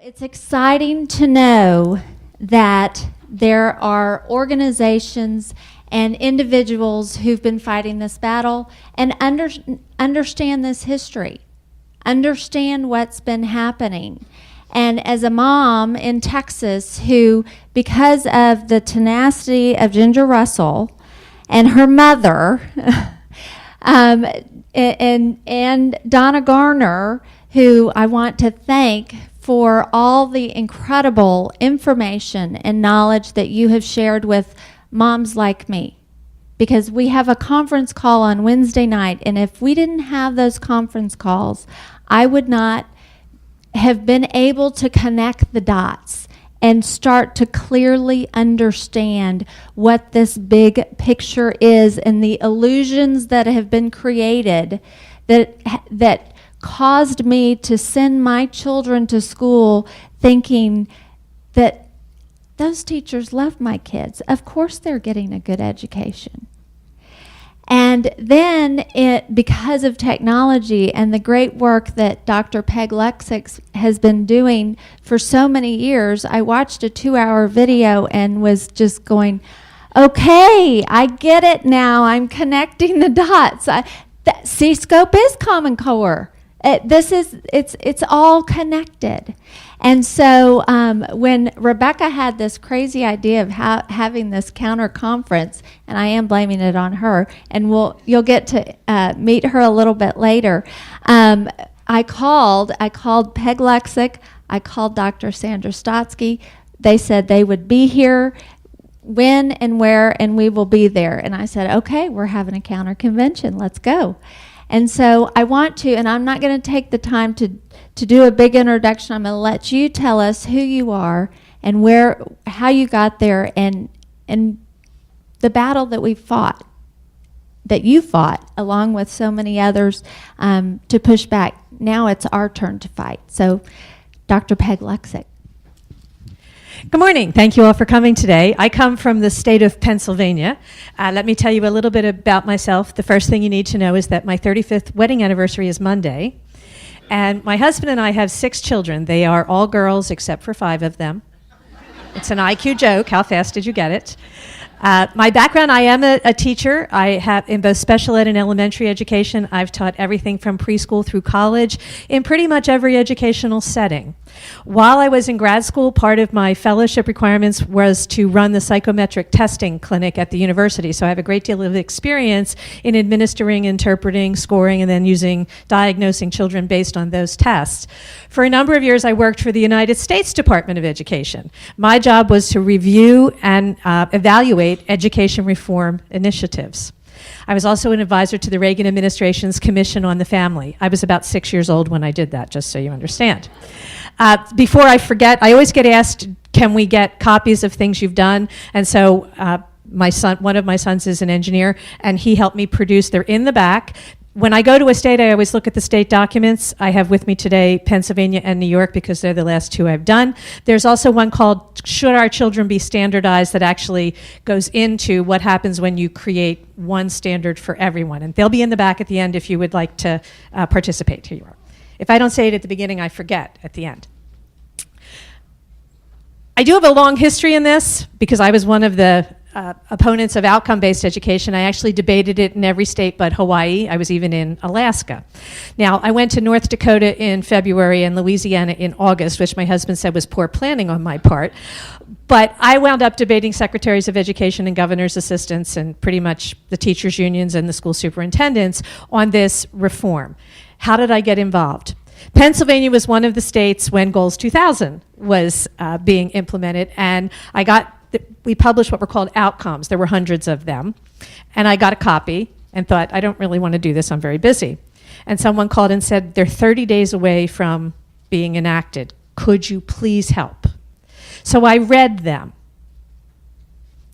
It's exciting to know that there are organizations and individuals who've been fighting this battle and understand this history, understand what's been happening. And as a mom in Texas who, because of the tenacity of Ginger Russell and her mother, and Donna Garner, who I want to thank for all the incredible information and knowledge that you have shared with moms like me. Because we have a conference call on Wednesday night, and if we didn't have those conference calls, I would not have been able to connect the dots and start to clearly understand what this big picture is and the illusions that have been created that caused me to send my children to school thinking that those teachers love my kids. Of course they're getting a good education. And then because of technology and the great work that Dr. Peg Luksik has been doing for so many years, I watched a 2-hour video and was just going, okay, I get it now. I'm connecting the dots. C-scope is Common Core. It's all connected. And so when Rebecca had this crazy idea of having this counter conference, and I am blaming it on her, and you'll get to meet her a little bit later. I called Peg Luksik, I called Dr. Sandra Stotsky. They said they would be here, when and where, and we will be there. And I said, okay, we're having a counter convention, let's go. And so I want to, and I'm not going to take the time to do a big introduction. I'm going to let you tell us who you are and how you got there, and the battle that we fought, that you fought, along with so many others, to push back. Now it's our turn to fight. So, Dr. Peg Luksik. Good morning. Thank you all for coming today. I come from the state of Pennsylvania. Let me tell you a little bit about myself. The first thing you need to know is that my 35th wedding anniversary is Monday. And my husband and I have 6 children. They are all girls except for 5 of them. It's an IQ joke. How fast did you get it? My background, I am a teacher. I have in both special ed and elementary education. I've taught everything from preschool through college in pretty much every educational setting. While I was in grad school, part of my fellowship requirements was to run the psychometric testing clinic at the university. So I have a great deal of experience in administering, interpreting, scoring, and then diagnosing children based on those tests. For a number of years, I worked for the United States Department of Education. My job was to review and evaluate education reform initiatives. I was also an advisor to the Reagan administration's Commission on the Family. I was about 6 years old when I did that, just so you understand. Before I forget, I always get asked, can we get copies of things you've done? And so one of my sons is an engineer, and he helped me produce. They're in the back. When I go to a state, I always look at the state documents. I have with me today Pennsylvania and New York because they're the last 2 I've done. There's also one called Should Our Children Be Standardized that actually goes into what happens when you create one standard for everyone. And they'll be in the back at the end if you would like to participate. Here you are. If I don't say it at the beginning, I forget at the end. I do have a long history in this because I was one of the opponents of outcome-based education. I actually debated it in every state but Hawaii. I was even in Alaska. Now, I went to North Dakota in February and Louisiana in August, which my husband said was poor planning on my part. But I wound up debating secretaries of education and governor's assistants and pretty much the teachers' unions and the school superintendents on this reform. How did I get involved? Pennsylvania was one of the states when Goals 2000 was being implemented, and we published what were called outcomes. There were hundreds of them. And I got a copy and thought, I don't really want to do this. I'm very busy. And someone called and said, they're 30 days away from being enacted. Could you please help? So I read them.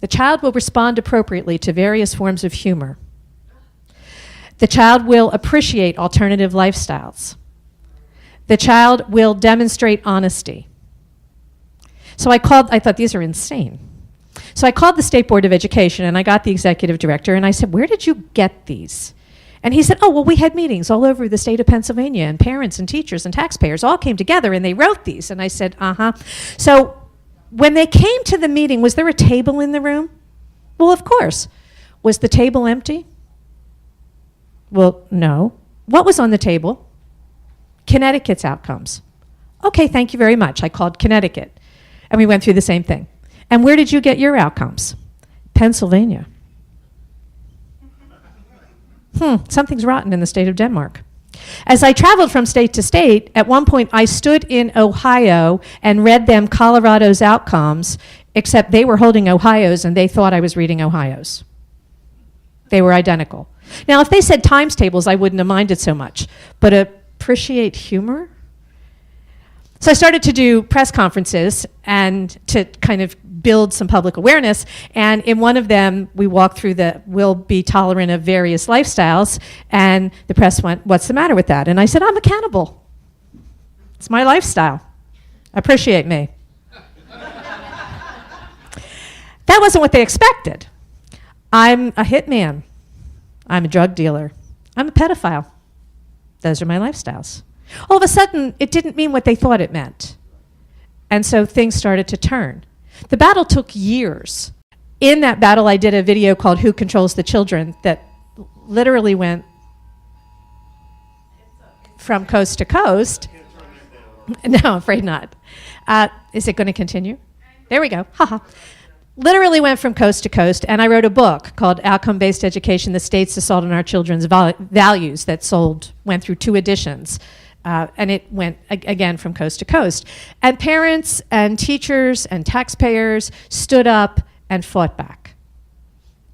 The child will respond appropriately to various forms of humor. The child will appreciate alternative lifestyles. The child will demonstrate honesty. So I thought these are insane. So I called the State Board of Education and I got the executive director and I said, where did you get these? And he said, oh, well, we had meetings all over the state of Pennsylvania, and parents and teachers and taxpayers all came together and they wrote these. And I said, uh-huh. So when they came to the meeting, was there a table in the room? Well, of course. Was the table empty? Well, no. What was on the table? Connecticut's outcomes. Okay, thank you very much. I called Connecticut. And we went through the same thing. And where did you get your outcomes? Pennsylvania. Something's rotten in the state of Denmark. As I traveled from state to state, at one point I stood in Ohio and read them Colorado's outcomes, except they were holding Ohio's and they thought I was reading Ohio's. They were identical. Now, if they said times tables, I wouldn't have minded so much. But appreciate humor? So I started to do press conferences and to kind of build some public awareness. And in one of them, we walked through the we'll be tolerant of various lifestyles. And the press went, what's the matter with that? And I said, I'm a cannibal. It's my lifestyle. Appreciate me. That wasn't what they expected. I'm a hitman. I'm a drug dealer. I'm a pedophile. Those are my lifestyles. All of a sudden, it didn't mean what they thought it meant. And so things started to turn. The battle took years. In that battle, I did a video called Who Controls the Children that literally went from coast to coast. No, I'm afraid not. Is it going to continue? There we go. Haha. Literally went from coast to coast, and I wrote a book called Outcome-Based Education, The State's Assault on Our Children's Values that went through 2 editions. And it went, again, from coast to coast. And parents and teachers and taxpayers stood up and fought back.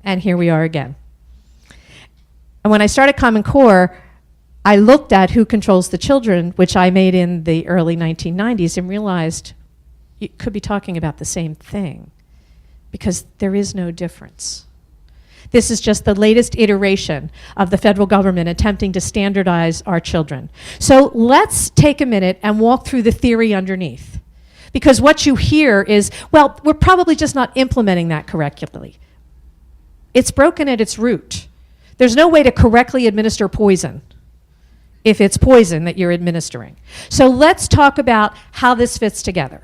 And here we are again. And when I started Common Core, I looked at Who Controls the Children, which I made in the early 1990s, and realized you could be talking about the same thing, because there is no difference. This is just the latest iteration of the federal government attempting to standardize our children. So let's take a minute and walk through the theory underneath. Because what you hear is, well, we're probably just not implementing that correctly. It's broken at its root. There's no way to correctly administer poison if it's poison that you're administering. So let's talk about how this fits together.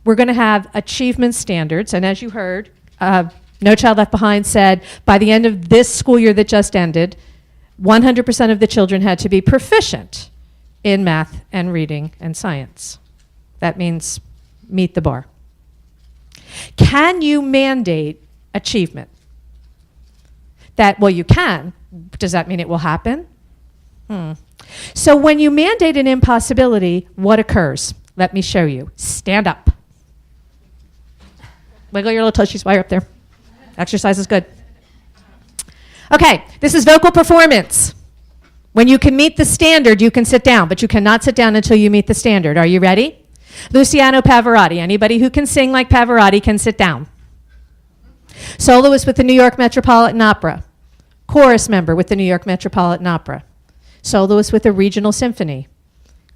We're going to have achievement standards, and as you heard, No Child Left Behind said by the end of this school year that just ended, 100% of the children had to be proficient in math and reading and science. That means meet the bar. Can you mandate achievement? Well, you can. Does that mean it will happen? So when you mandate an impossibility, what occurs? Let me show you. Stand up. Wiggle your little tushies while you're up there. Exercise is good. Okay, this is vocal performance. When you can meet the standard, you can sit down, but you cannot sit down until you meet the standard. Are you ready? Luciano Pavarotti. Anybody who can sing like Pavarotti can sit down. Soloist with the New York Metropolitan Opera. Chorus member with the New York Metropolitan Opera. Soloist with a regional symphony.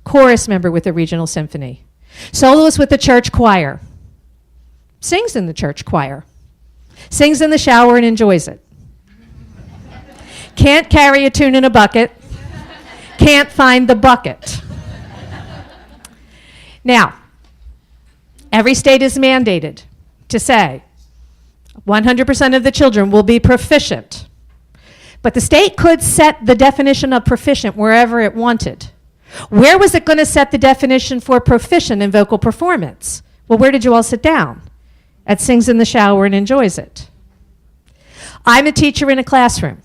Chorus member with a regional symphony. Soloist with the church choir. Sings in the church choir. Sings in the shower and enjoys it. Can't carry a tune in a bucket. Can't find the bucket. Now, every state is mandated to say 100% of the children will be proficient. But the state could set the definition of proficient wherever it wanted. Where was it going to set the definition for proficient in vocal performance? Well, where did you all sit down? At Sings in the Shower and Enjoys It. I'm a teacher in a classroom.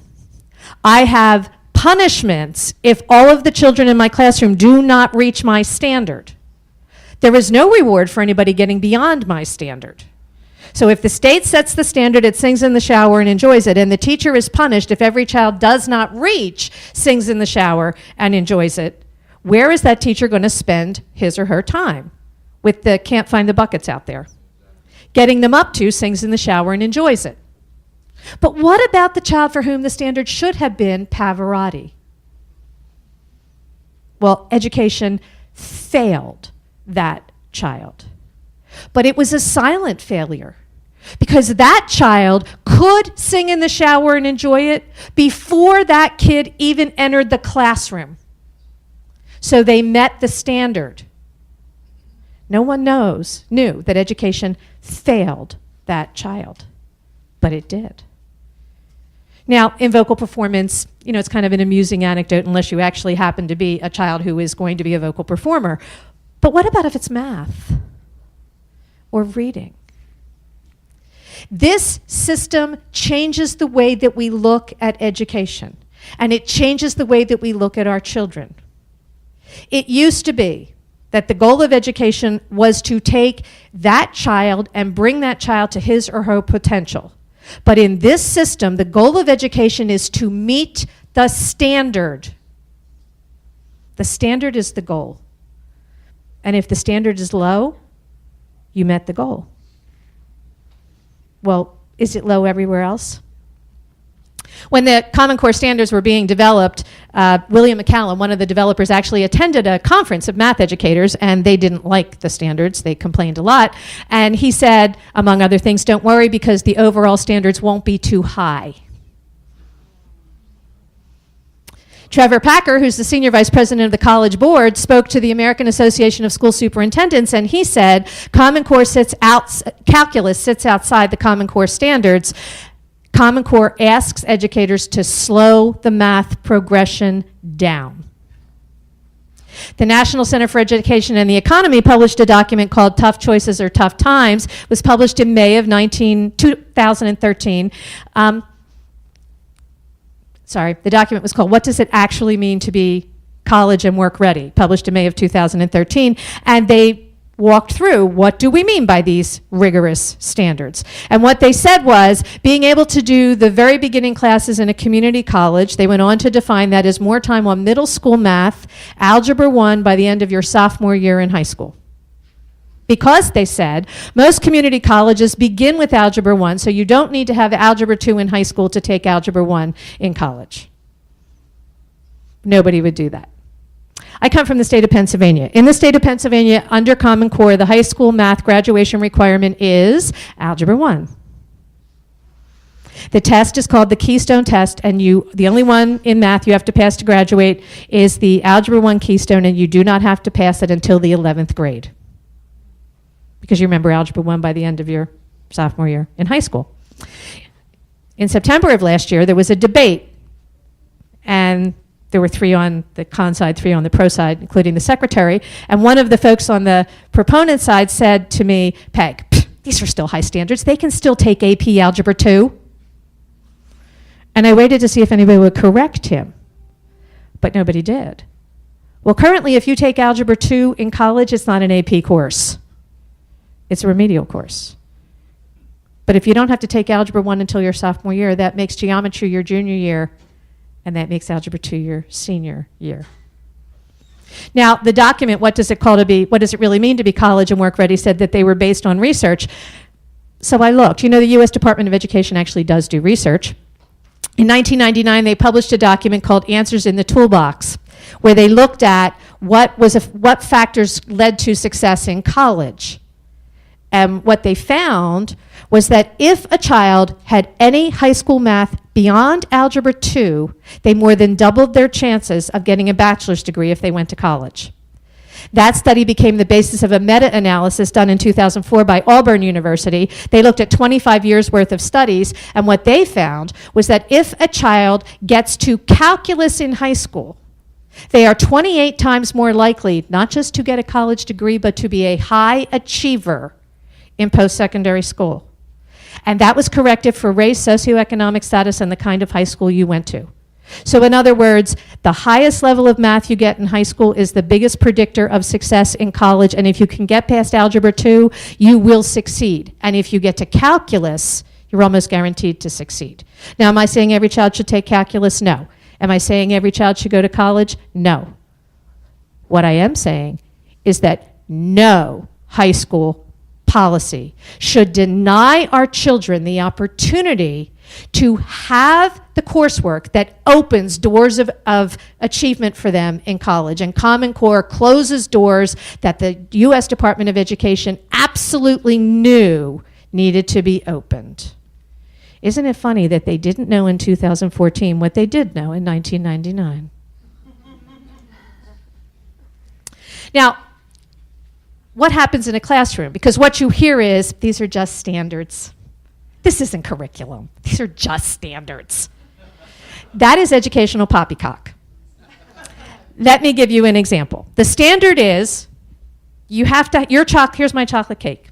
I have punishments if all of the children in my classroom do not reach my standard. There is no reward for anybody getting beyond my standard. So if the state sets the standard, it Sings in the Shower and Enjoys It, and the teacher is punished if every child does not reach Sings in the Shower and Enjoys It, where is that teacher going to spend his or her time? With the can't find the buckets out there. Getting them up to Sings in the Shower and Enjoys It. But what about the child for whom the standard should have been Pavarotti? Well, education failed that child. But it was a silent failure. because that child could sing in the shower and enjoy it before that kid even entered the classroom. So they met the standard. No one knew that education failed that child, but it did. Now, in vocal performance, it's kind of an amusing anecdote unless you actually happen to be a child who is going to be a vocal performer. But what about if it's math or reading? This system changes the way that we look at education, and it changes the way that we look at our children. It used to be that the goal of education was to take that child and bring that child to his or her potential. But in this system, the goal of education is to meet the standard. The standard is the goal. And if the standard is low, you met the goal. Well, is it low everywhere else? When the Common Core standards were being developed, William McCallum, one of the developers, actually attended a conference of math educators, and they didn't like the standards. They complained a lot. And he said, among other things, don't worry because the overall standards won't be too high. Trevor Packer, who's the senior vice president of the College Board, spoke to the American Association of School Superintendents, and he said, calculus sits outside the Common Core standards. Common Core asks educators to slow the math progression down. The National Center for Education and the Economy published a document called Tough Choices or Tough Times. It was published in May of 2013. The document was called What Does It Actually Mean to Be College and Work Ready, published in May of 2013. And they walked through what do we mean by these rigorous standards. And what they said was being able to do the very beginning classes in a community college. They went on to define that as more time on middle school math, Algebra 1 by the end of your sophomore year in high school. Because, they said, most community colleges begin with Algebra 1, so you don't need to have Algebra 2 in high school to take Algebra 1 in college. Nobody would do that. I come from the state of Pennsylvania. In the state of Pennsylvania, under Common Core, the high school math graduation requirement is Algebra 1. The test is called the Keystone Test, and the only one in math you have to pass to graduate is the Algebra 1 Keystone, and you do not have to pass it until the 11th grade. Because you remember Algebra 1 by the end of your sophomore year in high school. In September of last year, there was a debate, and there were 3 on the con side, 3 on the pro side, including the secretary, and one of the folks on the proponent side said to me, Peg, these are still high standards. They can still take AP Algebra 2. And I waited to see if anybody would correct him, but nobody did. Well, currently, if you take Algebra 2 in college, it's not an AP course. It's a remedial course. But if you don't have to take Algebra 1 until your sophomore year, that makes geometry your junior year, and that makes Algebra 2 your senior year. Now, the document, what does it really mean to be college and work ready, said that they were based on research. So I looked. The U.S. Department of Education actually does do research. In 1999, they published a document called Answers in the Toolbox, where they looked at what factors led to success in college. And what they found was that if a child had any high school math beyond Algebra 2, they more than doubled their chances of getting a bachelor's degree if they went to college. That study became the basis of a meta-analysis done in 2004 by Auburn University. They looked at 25 years worth of studies, and what they found was that if a child gets to calculus in high school, they are 28 times more likely not just to get a college degree, but to be a high achiever in post-secondary school. And that was corrected for race, socioeconomic status, and the kind of high school you went to. So in other words, the highest level of math you get in high school is the biggest predictor of success in college, and if you can get past Algebra 2, you will succeed. And if you get to calculus, you're almost guaranteed to succeed. Now, am I saying every child should take calculus? No. Am I saying every child should go to college? No. What I am saying is that no high school policy should deny our children the opportunity to have the coursework that opens doors of achievement for them in college. And Common Core closes doors that the U.S. Department of Education absolutely knew needed to be opened. Isn't it funny that they didn't know in 2014 what they did know in 1999? Now, what happens in a classroom? Because what you hear is, these are just standards. This isn't curriculum. These are just standards. That is educational poppycock. Let me give you an example. The standard is, here's my chocolate cake.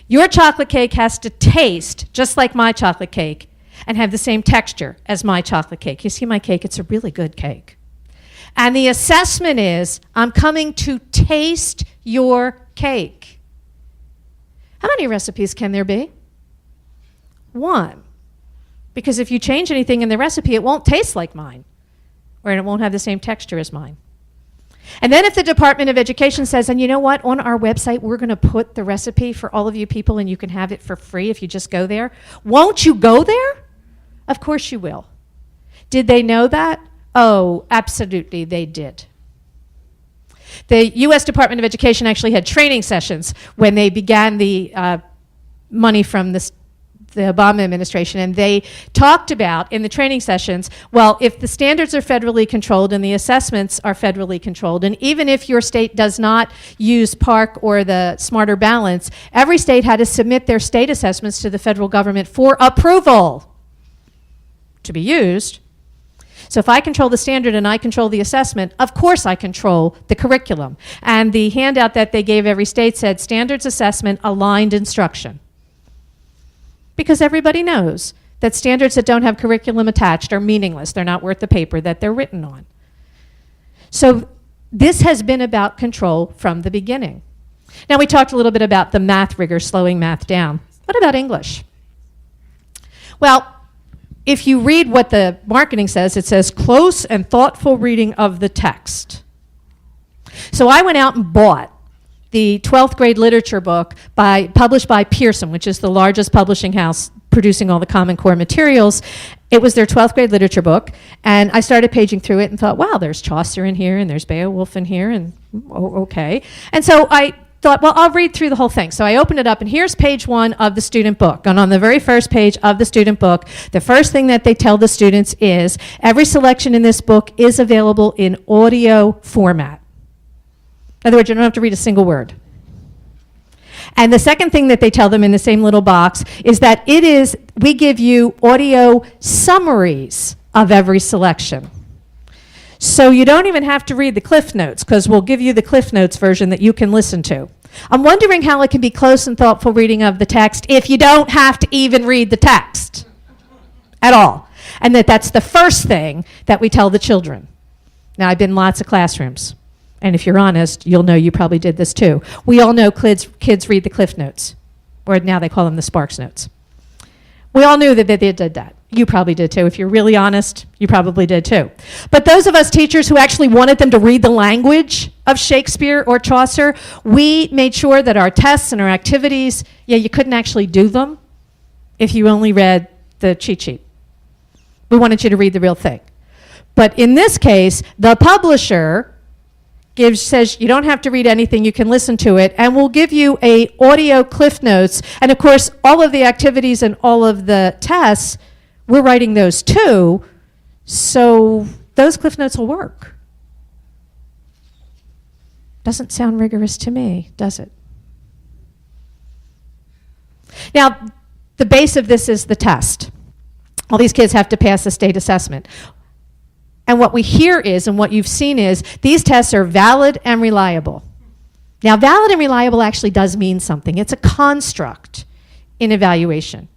Your chocolate cake has to taste just like my chocolate cake and have the same texture as my chocolate cake. You see my cake? It's a really good cake. And the assessment is, I'm coming to taste your cake. How many recipes can there be? One. Because if you change anything in the recipe, it won't taste like mine, or it won't have the same texture as mine. And then if the Department of Education says, and you know what, on our website, we're going to put the recipe for all of you people and you can have it for free if you just go there. Won't you go there? Of course you will. Did they know that? Oh, absolutely, they did. The U.S. Department of Education actually had training sessions when they began the money from the Obama administration, and they talked about in the training sessions, well, if the standards are federally controlled and the assessments are federally controlled, and even if your state does not use PARCC or the Smarter Balance, every state had to submit their state assessments to the federal government for approval to be used. So if I control the standard and I control the assessment, of course I control the curriculum. And the handout that they gave every state said standards assessment aligned instruction. Because everybody knows that standards that don't have curriculum attached are meaningless. They're not worth the paper that they're written on. So this has been about control from the beginning. Now we talked a little bit about the math rigor, slowing math down. What about English? Well, if you read what the marketing says, it says close and thoughtful reading of the text. So I went out and bought the 12th grade literature book published by Pearson, which is the largest publishing house producing all the Common Core materials. It was their 12th grade literature book, and I started paging through it and thought, wow, there's Chaucer in here, and there's Beowulf in here, and okay. And so I thought, well, I'll read through the whole thing. So I opened it up, and here's page 1 of the student book. And on the very first page of the student book, the first thing that they tell the students is, every selection in this book is available in audio format. In other words, you don't have to read a single word. And the second thing that they tell them in the same little box is that we give you audio summaries of every selection. So you don't even have to read the Cliff Notes, because we'll give you the Cliff Notes version that you can listen to. I'm wondering how it can be close and thoughtful reading of the text if you don't have to even read the text at all. And that's the first thing that we tell the children. Now, I've been in lots of classrooms. And if you're honest, you'll know you probably did this too. We all know kids read the Cliff Notes, or now they call them the Sparks Notes. We all knew that they did that. You probably did too. If you're really honest, you probably did too. But those of us teachers who actually wanted them to read the language of Shakespeare or Chaucer, we made sure that our tests and our activities, you couldn't actually do them if you only read the cheat sheet. We wanted you to read the real thing. But in this case, the publisher says you don't have to read anything, you can listen to it, and we'll give you a audio Cliff Notes. And of course, all of the activities and all of the tests, we're writing those too, so those Cliff Notes will work. Doesn't sound rigorous to me, does it? Now, the base of this is the test. All these kids have to pass a state assessment. And what we hear is, and what you've seen is, these tests are valid and reliable. Now, valid and reliable actually does mean something. It's a construct in evaluation.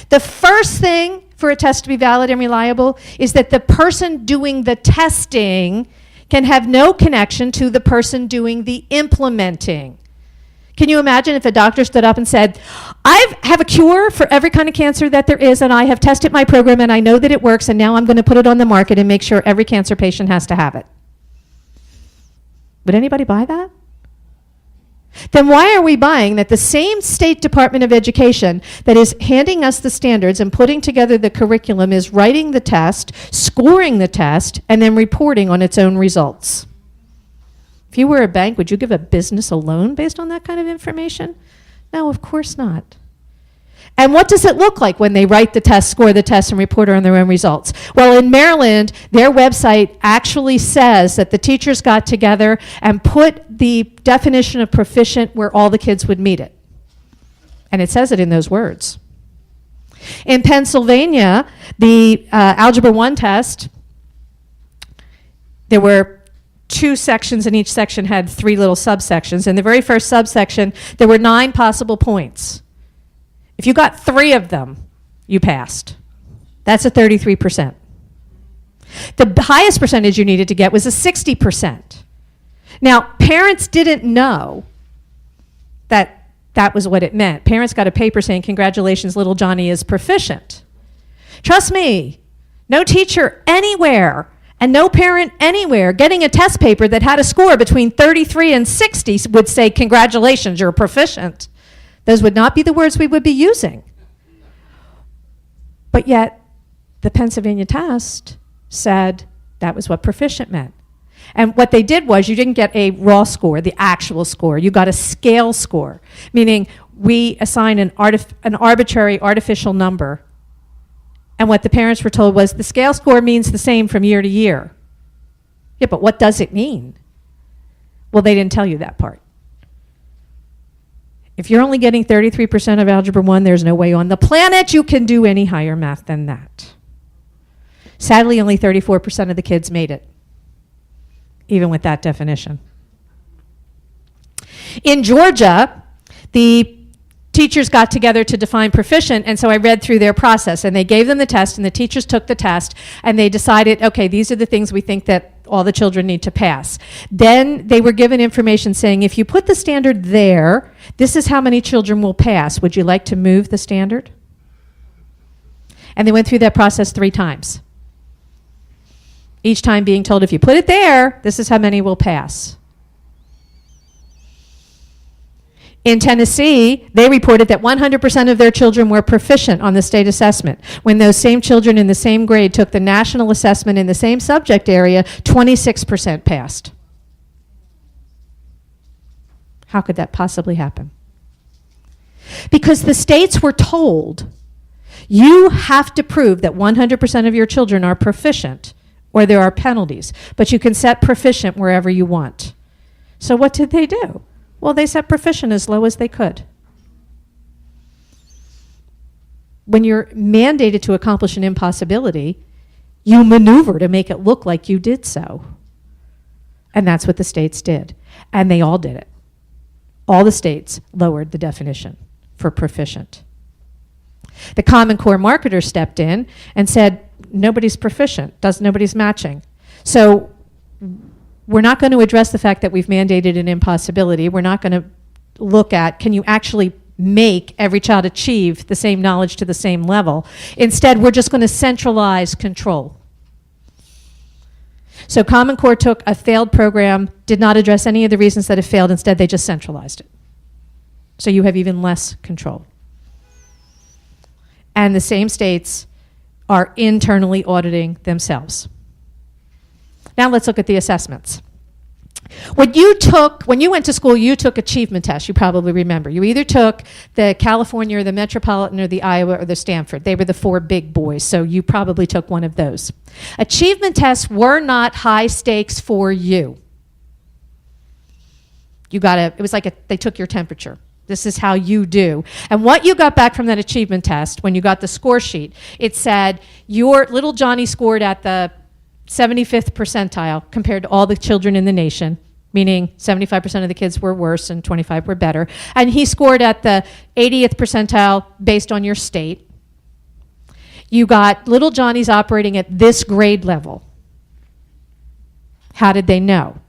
The first thing for a test to be valid and reliable is that the person doing the testing can have no connection to the person doing the implementing. Can you imagine if a doctor stood up and said, I have a cure for every kind of cancer that there is, and I have tested my program, and I know that it works, and now I'm going to put it on the market and make sure every cancer patient has to have it. Would anybody buy that? Then why are we buying that the same State Department of Education that is handing us the standards and putting together the curriculum is writing the test, scoring the test, and then reporting on its own results? If you were a bank, would you give a business a loan based on that kind of information? No, of course not. And what does it look like when they write the test, score the test, and report on their own results? Well, in Maryland, their website actually says that the teachers got together and put the definition of proficient where all the kids would meet it. And it says it in those words. In Pennsylvania, the Algebra 1 test, there were 2 sections, and each section had 3 little subsections. In the very first subsection, there were 9 possible points. If you got 3 of them, you passed. That's a 33%. The highest percentage you needed to get was a 60%. Now, parents didn't know that that was what it meant. Parents got a paper saying, congratulations, little Johnny is proficient. Trust me, no teacher anywhere and no parent anywhere getting a test paper that had a score between 33 and 60 would say, congratulations, you're proficient. Those would not be the words we would be using. But yet, the Pennsylvania test said that was what proficient meant. And what they did was you didn't get a raw score, the actual score. You got a scale score, meaning we assign an arbitrary artificial number. And what the parents were told was the scale score means the same from year to year. Yeah, but what does it mean? Well, they didn't tell you that part. If you're only getting 33% of Algebra 1, there's no way on the planet you can do any higher math than that. Sadly, only 34% of the kids made it, even with that definition. In Georgia, the teachers got together to define proficient, and so I read through their process, and they gave them the test, and the teachers took the test, and they decided, okay, these are the things we think that all the children need to pass. Then they were given information saying, if you put the standard there, this is how many children will pass. Would you like to move the standard? And they went through that process 3 times. Each time being told, if you put it there, this is how many will pass. In Tennessee, they reported that 100% of their children were proficient on the state assessment. When those same children in the same grade took the national assessment in the same subject area, 26% passed. How could that possibly happen? Because the states were told, you have to prove that 100% of your children are proficient, or there are penalties, but you can set proficient wherever you want. So what did they do? Well, they set proficient as low as they could. When you're mandated to accomplish an impossibility, you maneuver to make it look like you did so. And that's what the states did. And they all did it. All the states lowered the definition for proficient. The Common Core marketer stepped in and said, nobody's proficient, nobody's matching. So we're not going to address the fact that we've mandated an impossibility. We're not going to look at, can you actually make every child achieve the same knowledge to the same level? Instead, we're just going to centralize control. So Common Core took a failed program, did not address any of the reasons that it failed. Instead, they just centralized it. So you have even less control. And the same states are internally auditing themselves. Now let's look at the assessments. When you went to school, you took achievement tests, you probably remember. You either took the California or the Metropolitan or the Iowa or the Stanford. They were the 4 big boys, so you probably took one of those. Achievement tests were not high stakes for you. It was like they took your temperature. This is how you do. And what you got back from that achievement test, when you got the score sheet, it said your little Johnny scored at the 75th percentile compared to all the children in the nation, meaning 75% of the kids were worse and 25 were better. And he scored at the 80th percentile based on your state. You got little Johnny's operating at this grade level. How did they know?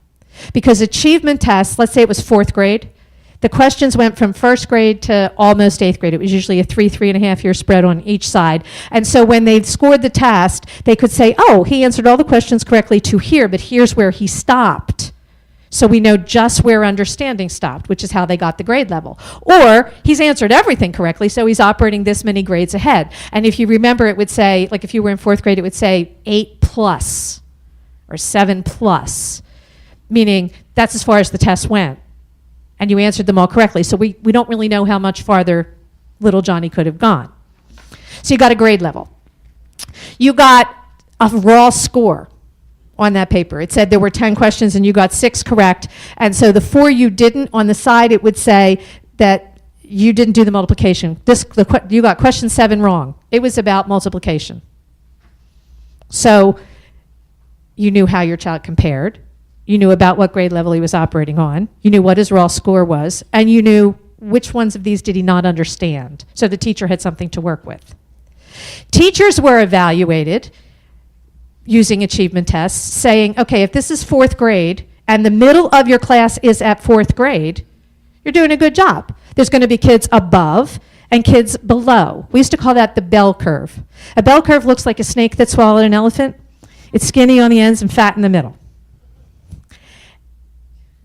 Because achievement tests, let's say it was 4th grade, the questions went from 1st grade to almost 8th grade. It was usually a 3.5 year spread on each side. And so when they scored the test, they could say, oh, he answered all the questions correctly to here, but here's where he stopped. So we know just where understanding stopped, which is how they got the grade level. Or he's answered everything correctly, so he's operating this many grades ahead. And if you remember, it would say, like if you were in 4th grade, it would say 8+ or 7+, meaning that's as far as the test went. And you answered them all correctly. So we don't really know how much farther little Johnny could have gone. So you got a grade level. You got a raw score on that paper. It said there were 10 questions and you got 6 correct. And so the 4 you didn't, on the side it would say that you didn't do the multiplication. You got question 7 wrong. It was about multiplication. So you knew how your child compared. You knew about what grade level he was operating on. You knew what his raw score was. And you knew which ones of these did he not understand. So the teacher had something to work with. Teachers were evaluated using achievement tests, saying, okay, if this is 4th grade and the middle of your class is at 4th grade, you're doing a good job. There's going to be kids above and kids below. We used to call that the bell curve. A bell curve looks like a snake that swallowed an elephant. It's skinny on the ends and fat in the middle.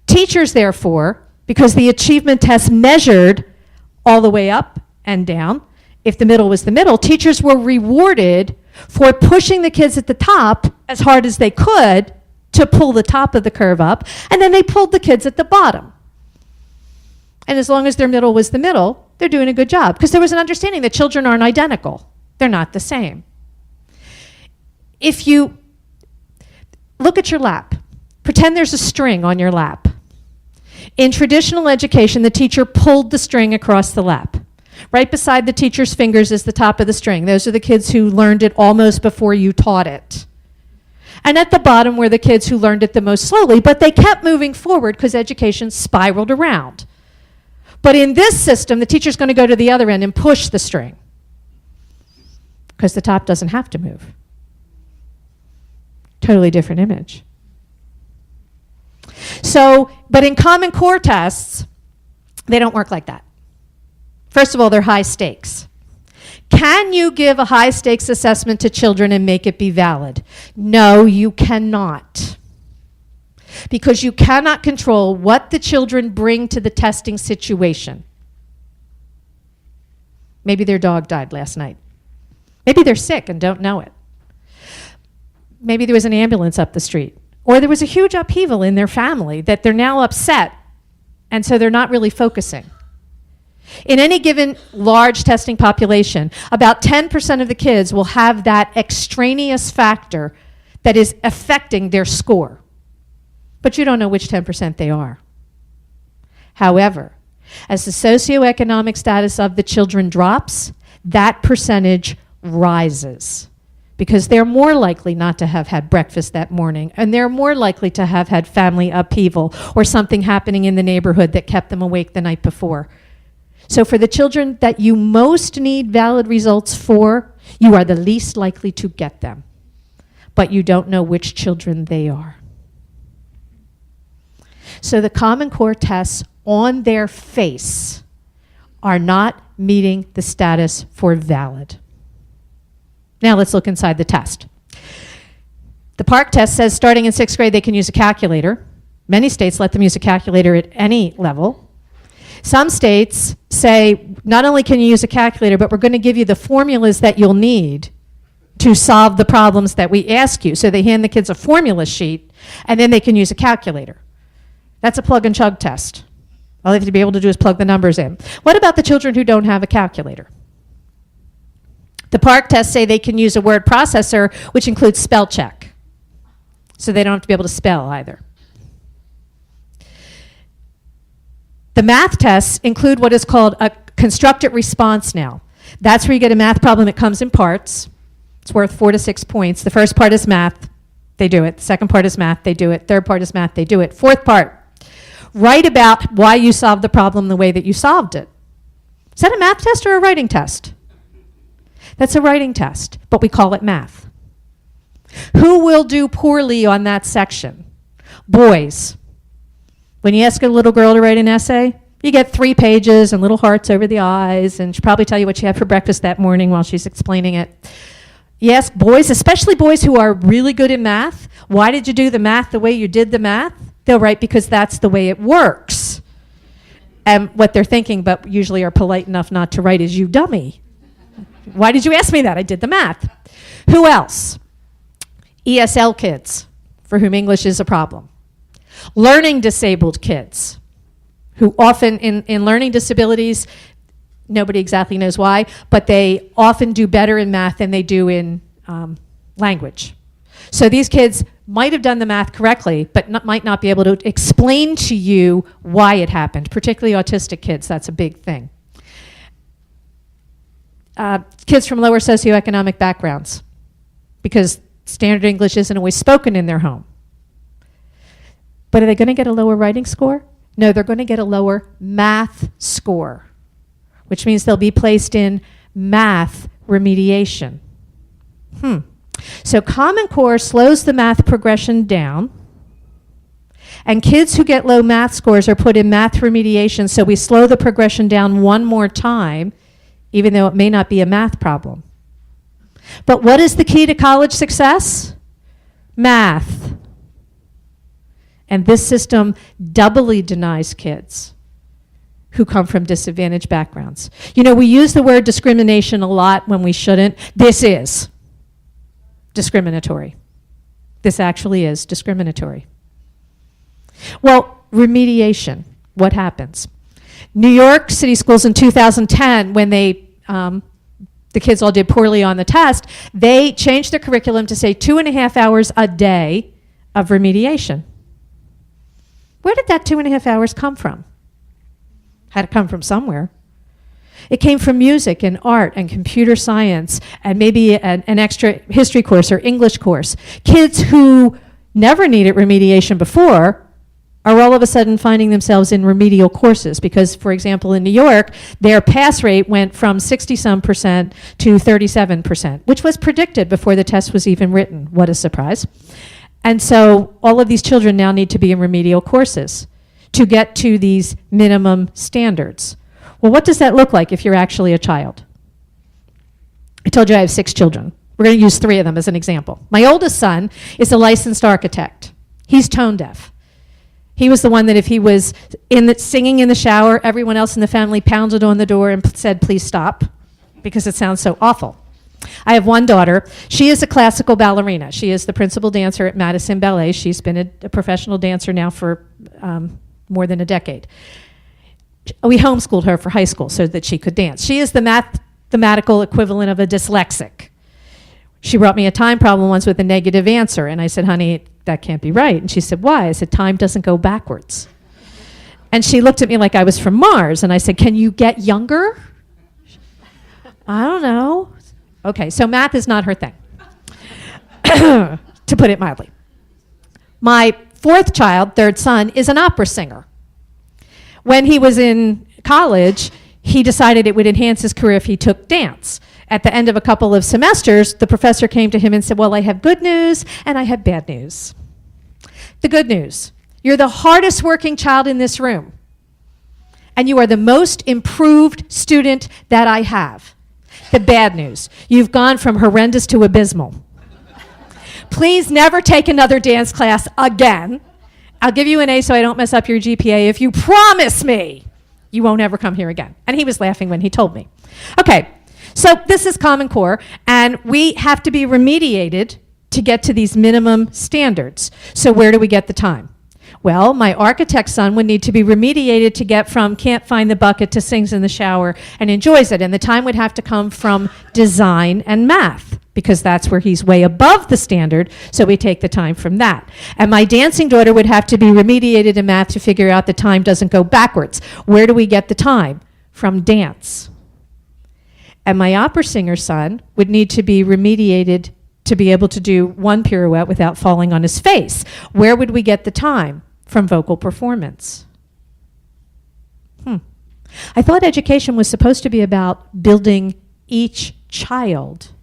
Teachers, therefore, because the achievement test measured all the way up and down, if the middle was the middle, teachers were rewarded for pushing the kids at the top as hard as they could to pull the top of the curve up, and then they pulled the kids at the bottom. And as long as their middle was the middle, they're doing a good job, because there was an understanding that children aren't identical. They're not the same. If you look at your lap, pretend there's a string on your lap. In traditional education, the teacher pulled the string across the lap. Right beside the teacher's fingers is the top of the string. Those are the kids who learned it almost before you taught it. And at the bottom were the kids who learned it the most slowly, but they kept moving forward because education spiraled around. But in this system, the teacher's going to go to the other end and push the string because the top doesn't have to move. Totally different image. So, but in Common Core tests, they don't work like that. First of all, they're high stakes. Can you give a high stakes assessment to children and make it be valid? No, you cannot. Because you cannot control what the children bring to the testing situation. Maybe their dog died last night. Maybe they're sick and don't know it. Maybe there was an ambulance up the street. Or there was a huge upheaval in their family that they're now upset, and so they're not really focusing. In any given large testing population, about 10% of the kids will have that extraneous factor that is affecting their score. But you don't know which 10% they are. However, as the socioeconomic status of the children drops, that percentage rises. Because they're more likely not to have had breakfast that morning, and they're more likely to have had family upheaval or something happening in the neighborhood that kept them awake the night before. So for the children that you most need valid results for, you are the least likely to get them. But you don't know which children they are. So the Common Core tests on their face are not meeting the status for valid. Now let's look inside the test. The PARCC test says starting in 6th grade they can use a calculator. Many states let them use a calculator at any level. Some states say not only can you use a calculator, but we're going to give you the formulas that you'll need to solve the problems that we ask you. So they hand the kids a formula sheet and then they can use a calculator. That's a plug and chug test. All they have to be able to do is plug the numbers in. What about the children who don't have a calculator? The PARCC tests say they can use a word processor, which includes spell check. So they don't have to be able to spell either. The math tests include what is called a constructed response now. That's where you get a math problem. It comes in parts. It's worth 4 to 6 points. The first part is math. They do it. The second part is math. They do it. Third part is math. They do it. Fourth part, write about why you solved the problem the way that you solved it. Is that a math test or a writing test? That's a writing test, but we call it math. Who will do poorly on that section? Boys. When you ask a little girl to write an essay, you get 3 pages and little hearts over the eyes, and she'll probably tell you what she had for breakfast that morning while she's explaining it. You ask boys, especially boys who are really good at math, why did you do the math the way you did the math? They'll write because that's the way it works. And what they're thinking, but usually are polite enough not to write, is you dummy. Why did you ask me that? I did the math. Who else? ESL kids, for whom English is a problem. Learning disabled kids, who often in learning disabilities, Nobody exactly knows why, but they often do better in math than they do in language. So these kids might have done the math correctly, but might not be able to explain to you why it happened, particularly autistic kids. That's a big thing. Kids from lower socioeconomic backgrounds, because standard English isn't always spoken in their home. But are they going to get a lower writing score? No, they're going to get a lower math score, which means they'll be placed in math remediation. So Common Core slows the math progression down, and kids who get low math scores are put in math remediation, so we slow the progression down one more time, even though it may not be a math problem. But what is the key to college success? Math. And this system doubly denies kids who come from disadvantaged backgrounds. You know, we use the word discrimination a lot when we shouldn't. This is discriminatory. This actually is discriminatory. Well, remediation, what happens? New York City schools in 2010, when the kids all did poorly on the test, they changed their curriculum to say 2.5 hours a day of remediation. Where did that 2.5 hours come from? Had to come from somewhere. It came from music and art and computer science and maybe an extra history course or English course. Kids who never needed remediation before are all of a sudden finding themselves in remedial courses because, for example, in New York, their pass rate went from 60-some% to 37%, which was predicted before the test was even written. What a surprise. And so all of these children now need to be in remedial courses to get to these minimum standards. Well, what does that look like if you're actually a child? I told you I have 6 children. We're going to use 3 of them as an example. My oldest son is a licensed architect. He's tone deaf. He was the one that if he was singing in the shower, everyone else in the family pounded on the door and said, please stop, because it sounds so awful. I have one daughter. She is a classical ballerina. She is the principal dancer at Madison Ballet. She's been a professional dancer now for more than a decade. We homeschooled her for high school so that she could dance. She is the mathematical equivalent of a dyslexic. She brought me a time problem once with a negative answer, and I said, honey, that can't be right. And she said, why? I said, time doesn't go backwards. And she looked at me like I was from Mars, and I said, can you get younger? I don't know. Okay, so math is not her thing, to put it mildly. My 4th child, 3rd son, is an opera singer. When he was in college, he decided it would enhance his career if he took dance. At the end of a couple of semesters, the professor came to him and said, well, I have good news and I have bad news. The good news, you're the hardest working child in this room, and you are the most improved student that I have. The bad news, you've gone from horrendous to abysmal. Please never take another dance class again. I'll give you an A so I don't mess up your GPA if you promise me you won't ever come here again. And he was laughing when he told me. Okay, so this is Common Core, and we have to be remediated to get to these minimum standards. So where do we get the time? Well, my architect son would need to be remediated to get from can't find the bucket to sings in the shower and enjoys it. And the time would have to come from design and math, because that's where he's way above the standard, so we take the time from that. And my dancing daughter would have to be remediated in math to figure out the time doesn't go backwards. Where do we get the time? From dance. And my opera singer son would need to be remediated to be able to do one pirouette without falling on his face. Where would we get the time? From vocal performance. I thought education was supposed to be about building each child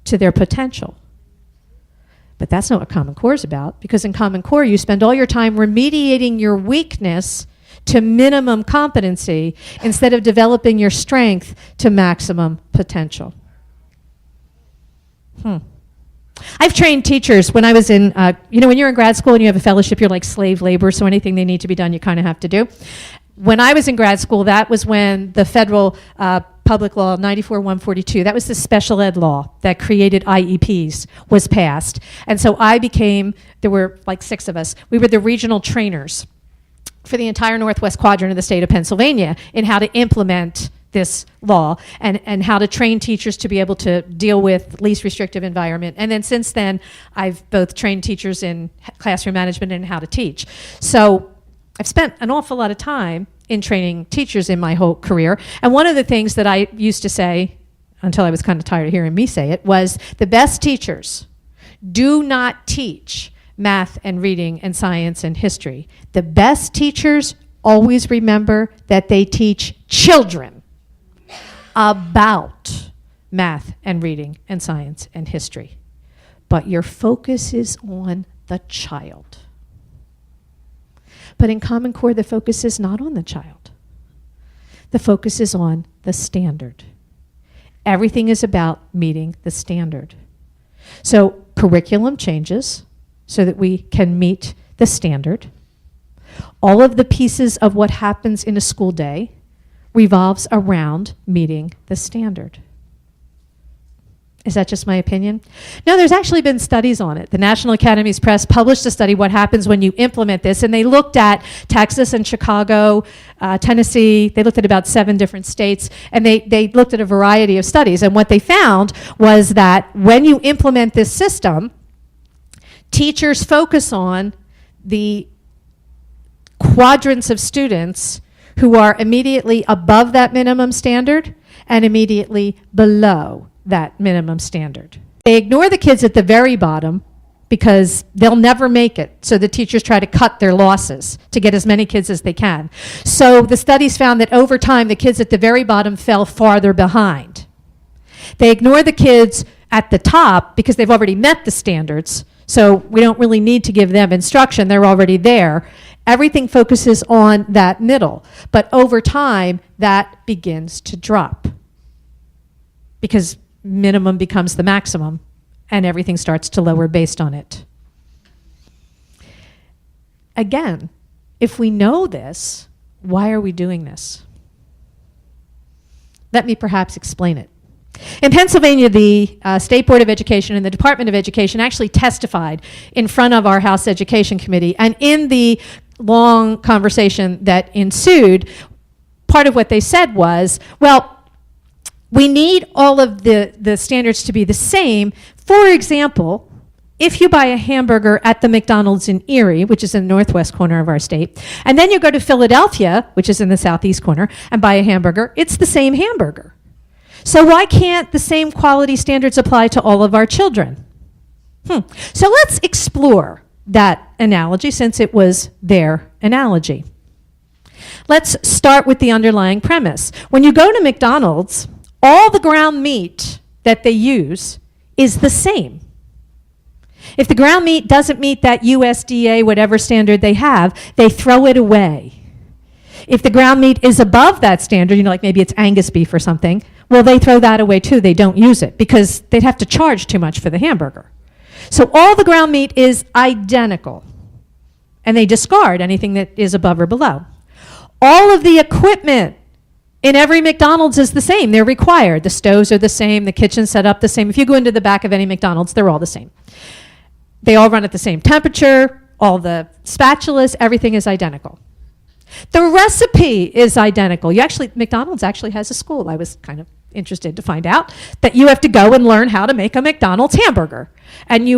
to their potential. But that's not what Common Core is about, because in Common Core you spend all your time remediating your weakness to minimum competency instead of developing your strength to maximum potential. I've trained teachers when I was in, when you're in grad school and you have a fellowship, you're like slave labor, so anything they need to be done, you kind of have to do. When I was in grad school, that was when the federal Public Law 94-142, that was the special ed law that created IEPs, was passed. And so there were like 6 of us, we were the regional trainers for the entire northwest quadrant of the state of Pennsylvania in how to implement this law and how to train teachers to be able to deal with least restrictive environment. And then since then, I've both trained teachers in classroom management and how to teach. So I've spent an awful lot of time in training teachers in my whole career. And one of the things that I used to say, until I was kind of tired of hearing me say it, was the best teachers do not teach math and reading and science and history. The best teachers always remember that they teach children about math and reading and science and history. But your focus is on the child. But in Common Core, the focus is not on the child. The focus is on the standard. Everything is about meeting the standard. So curriculum changes so that we can meet the standard. All of the pieces of what happens in a school day revolves around meeting the standard. Is that just my opinion? No, there's actually been studies on it. The National Academies Press published a study, what happens when you implement this, and they looked at Texas and Chicago, Tennessee. They looked at about 7 different states, and they looked at a variety of studies. And what they found was that when you implement this system, teachers focus on the quadrants of students who are immediately above that minimum standard and immediately below that minimum standard. They ignore the kids at the very bottom because they'll never make it. So the teachers try to cut their losses to get as many kids as they can. So the studies found that over time, the kids at the very bottom fell farther behind. They ignore the kids at the top because they've already met the standards. So we don't really need to give them instruction. They're already there. Everything focuses on that middle. But over time, that begins to drop because minimum becomes the maximum and everything starts to lower based on it. Again, if we know this, why are we doing this? Let me perhaps explain it. In Pennsylvania, the State Board of Education and the Department of Education actually testified in front of our House Education Committee, and in the long conversation that ensued, part of what they said was, well, we need all of the standards to be the same. For example, if you buy a hamburger at the McDonald's in Erie, which is in the northwest corner of our state, and then you go to Philadelphia, which is in the southeast corner, and buy a hamburger, it's the same hamburger. So why can't the same quality standards apply to all of our children? So let's explore that analogy since it was their analogy. Let's start with the underlying premise. When you go to McDonald's, all the ground meat that they use is the same. If the ground meat doesn't meet that USDA, whatever standard they have, they throw it away. If the ground meat is above that standard, you know, like maybe it's Angus beef or something, well, they throw that away too. They don't use it because they'd have to charge too much for the hamburger. So all the ground meat is identical, and they discard anything that is above or below. All of the equipment in every McDonald's is the same. They're required. The stoves are the same. The kitchen's set up the same. If you go into the back of any McDonald's, they're all the same. They all run at the same temperature. All the spatulas, everything is identical. The recipe is identical. McDonald's actually has a school. I was kind of interested to find out that you have to go and learn how to make a McDonald's hamburger. And you